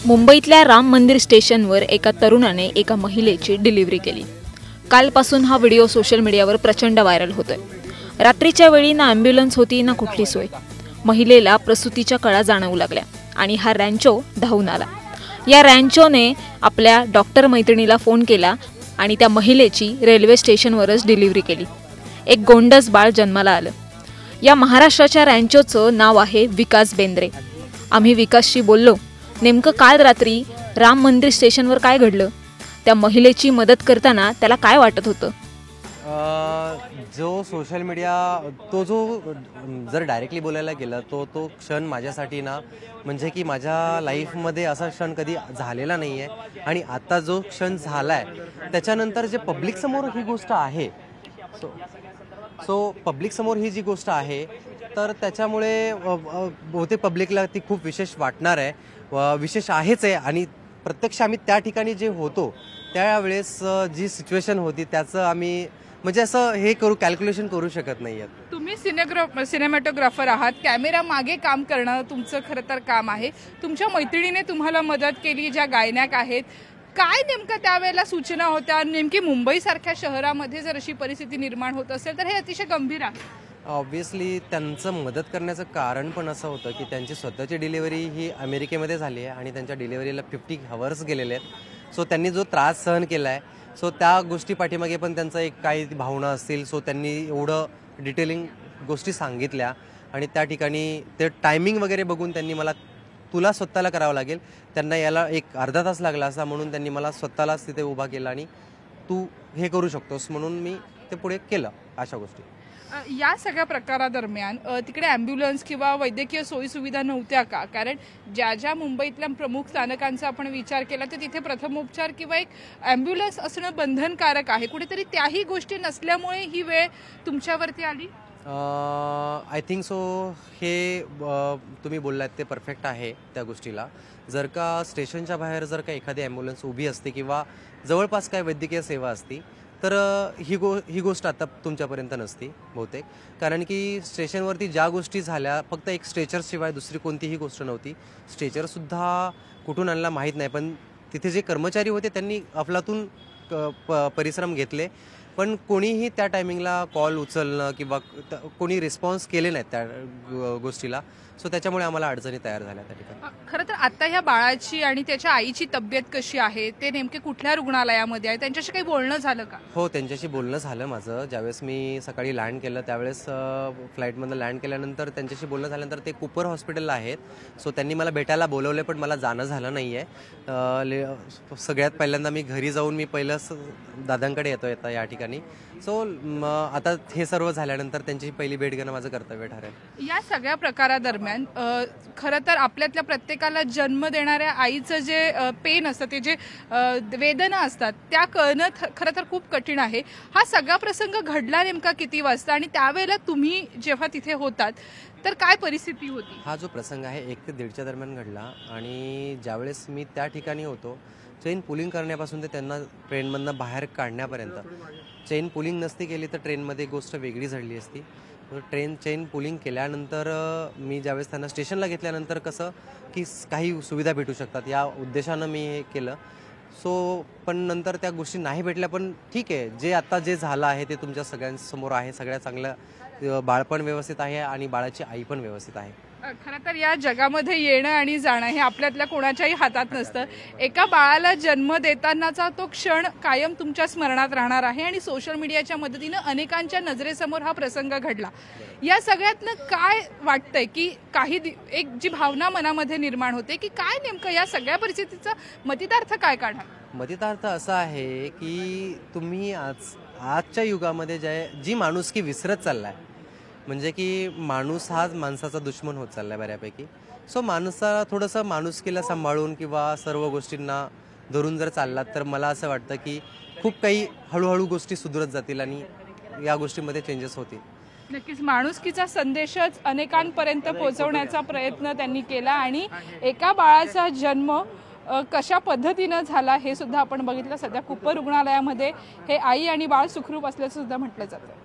मुंबईतल्या राम मंदिर स्टेशनवर एका तरुणाने एका महिलेची डिलिव्हरी केली। कालपासून हा व्हिडिओ सोशल मीडियावर प्रचंड व्हायरल होतोय। रात्रीच्या वेळी ना ॲम्ब्युलन्स होती ना कुठली सोय। महिलेला प्रसूतीच्या कळा जाणवू लागल्या आणि हा रॅन्चो धावून आला। या रॅन्चोने आपल्या डॉक्टर मैत्रिणीला फोन केला आणि त्या महिलेची रेल्वे स्टेशनवरच डिलिव्हरी केली। एक गोंडस बाळ जन्माला आलं। या महाराष्ट्राच्या रॅन्चोचं नाव आहे विकास बेंद्रे। आम्ही विकासशी बोललो, नेमकं काल रात्री राम मंदिर स्टेशनवर काय घडलं, त्या महिलेची मदत करताना त्याला काय वाटत होतं। जो सोशल मीडिया तो जो जर डायरेक्टली बोलायला गेला तो क्षण माझ्यासाठी ना म्हणजे की माझ्या लाईफमध्ये असा क्षण कधी झालेला नाही आहे। आणि आता जो क्षण झाला आहे त्याच्यानंतर जे पब्लिक समोर ही गोष्ट आहे सो पब्लिक समोर ही जी गोष्ट आहे तर त्याच्यामुळे बहुतेक पब्लिकला ती खूप विशेष वाटणार आहे, विशेष आहेच आहे। आणि प्रत्यक्ष आम्ही त्या ठिकाणी जे होतो त्यावेळेस जी सिच्युएशन होती त्याचं आम्ही म्हणजे असं हे कॅल्क्युलेशन करू शकत नाही आहेत। तुम्ही सिनेमॅटोग्राफर आहात, कॅमेरा मागे काम करणं तुमचं खरं तर काम आहे। तुमच्या मैत्रिणीने तुम्हाला मदत केली, ज्या गायक आहेत, काय नेमकं त्यावेळेला सूचना होत्या? नेमकी मुंबईसारख्या शहरामध्ये जर अशी परिस्थिती निर्माण होत असेल तर हे अतिशय गंभीर आहे। ऑब्व्हियसली त्यांचं मदत करण्याचं कारण पण असं होतं की त्यांची स्वतःची डिलिव्हरी ही अमेरिकेमध्ये झाली आहे आणि त्यांच्या डिलिव्हरीला 50 आवर्स गेलेले आहेत। सो त्यांनी जो त्रास सहन केला आहे सो त्या गोष्टी पाठीमागे पण त्यांचं एक काही भावना असतील। सो त्यांनी एवढं डिटेलिंग गोष्टी सांगितल्या आणि त्या ठिकाणी ते टायमिंग वगैरे बघून त्यांनी मला तुला स्वतःला करावं लागेल, त्यांना याला एक अर्धा तास लागला असा म्हणून त्यांनी मला स्वतःलाच तिथे उभा केला आणि तू हे करू शकतोस म्हणून मी ते पुढे केलं अशा गोष्टी। या सगळ्या प्रकारादरम्यान तिकडे ॲम्ब्युलन्स किंवा वैद्यकीय सोयीसुविधा नव्हत्या का? कारण ज्या मुंबईतल्या प्रमुख स्थानकांचा आपण विचार केला तर तिथे प्रथमोपचार किंवा एक ॲम्ब्युलन्स असणं बंधनकारक आहे। कुठेतरी त्याही गोष्टी नसल्यामुळे ही वेळ तुमच्यावरती आली। आय थिंक सो हे तुम्ही बोललात ते परफेक्ट आहे त्या गोष्टीला। जर का स्टेशनच्या बाहेर जर का एखादी ॲम्ब्युलन्स उभी असते किंवा जवळपास काय वैद्यकीय सेवा असती तर ही गोष्ट आता तुमच्यापर्यंत नसती बहुतेक। कारण की स्टेशनवरती ज्या गोष्टी झाल्या फक्त एक स्ट्रेचरशिवाय दुसरी कोणतीही गोष्ट नव्हती। स्ट्रेचरसुद्धा कुठून आणला माहीत नाही, पण तिथे जे कर्मचारी होते त्यांनी अफलातून परिश्रम घेतले, पण कोणीही त्या टायमिंगला कॉल उचलणं किंवा कोणी रिस्पॉन्स केले नाहीत त्या गोष्टीला। सो त्याच्यामुळे आम्हाला अडचणी तयार झाल्या त्या ठिकाणी। खरं तर आता ह्या बाळाची आणि त्याच्या आईची तब्येत कशी आहे, ते नेमके कुठल्या रुग्णालयामध्ये आहे, त्यांच्याशी काही बोलणं झालं का? हो, त्यांच्याशी बोलणं झालं माझं। ज्यावेळेस मी सकाळी लँड केलं त्यावेळेस फ्लाईटमधनं लँड केल्यानंतर त्यांच्याशी बोलणं झाल्यानंतर ते कूपर हॉस्पिटलला आहेत। सो त्यांनी मला भेटायला बोलवलं पण मला जाणं झालं नाही आहे। सगळ्यात पहिल्यांदा मी घरी जाऊन मी पहिलंच दादांकडे येता या ठिकाणी। सो आता हे सर्व झाल्यानंतर त्यांची पहिली भेट घेणं माझं कर्तव्य ठरेल। या सगळ्या प्रकारादरम्यान खरं तर आपल्यातल्या प्रत्येकाला जन्म देणाऱ्या आईचं जे पेन असतं, ते जे वेदना असतात त्या कळणं खरं तर खूप कठीण आहे। हा सगळा प्रसंग घडला नेमका किती वाजता आणि त्यावेळेला तुम्ही जेव्हा तिथे होतात तर काय परिस्थिती होती? हा जो प्रसंग आहे 1 ते 1:30च्या दरम्यान घडला आणि ज्यावेळेस मी त्या ठिकाणी होतो चेन पुलिंग करण्यापासून ते त्यांना ट्रेनमधनं बाहेर काढण्यापर्यंत, चेन पुलिंग नसती केली तर ट्रेनमध्ये गोष्ट वेगळी घडली असती। ट्रेन चेन पुलिंग केल्यानंतर मी ज्यावेळेस त्यांना स्टेशनला घेतल्यानंतर कसं की काही सुविधा भेटू शकतात या उद्देशानं मी हे केलं। सो पण नंतर त्या गोष्टी नाही भेटल्या, पण ठीक आहे, जे आता जे झालं आहे ते तुमच्या सगळ्यांसमोर आहे। सगळ्या चांगलं बाळ पण व्यवस्थित आहे आणि बाळाची आई पण व्यवस्थित आहे। खरं तर या जगामध्ये येणं आणि जाणं हे आपल्यातल्या कोणाच्याही हातात नसतं। एका बाळाला जन्म देतानाचा तो क्षण कायम तुमच्या स्मरणात राहणार आहे आणि सोशल मीडियाच्या मदतीनं अनेकांच्या नजरेसमोर हा प्रसंग घडला। या सगळ्यातनं काय वाटतंय की एक जी भावना मनामध्ये निर्माण होते की काय नेमकं या सगळ्या परिस्थितीचा मतितार्थ काय काढा? मतितार्थ असा आहे की तुम्ही आजच्या युगामध्ये जी माणुसकी विसरत चाललाय, म्हणजे की माणूस हाच माणसाचा दुश्मन होत चाललाय बऱ्यापैकी। सो माणसाला थोडंसं माणुसकीला सांभाळून किंवा सर्व गोष्टींना धरून जर चाललात तर मला असं वाटतं की खूप काही हळूहळू गोष्टी सुधरत जातील आणि या गोष्टीमध्ये चेंजेस होतील। नक्कीच माणुसकीचा संदेशच अनेकांपर्यंत पोहोचवण्याचा प्रयत्न त्यांनी केला आणि एका बाळाचा जन्म कशा पद्धतीनं झाला हे सुद्धा आपण बघितलं। सध्या कूपर रुग्णालयामध्ये हे आई आणि बाळ सुखरूप असल्याचं सुद्धा म्हटलं जातं।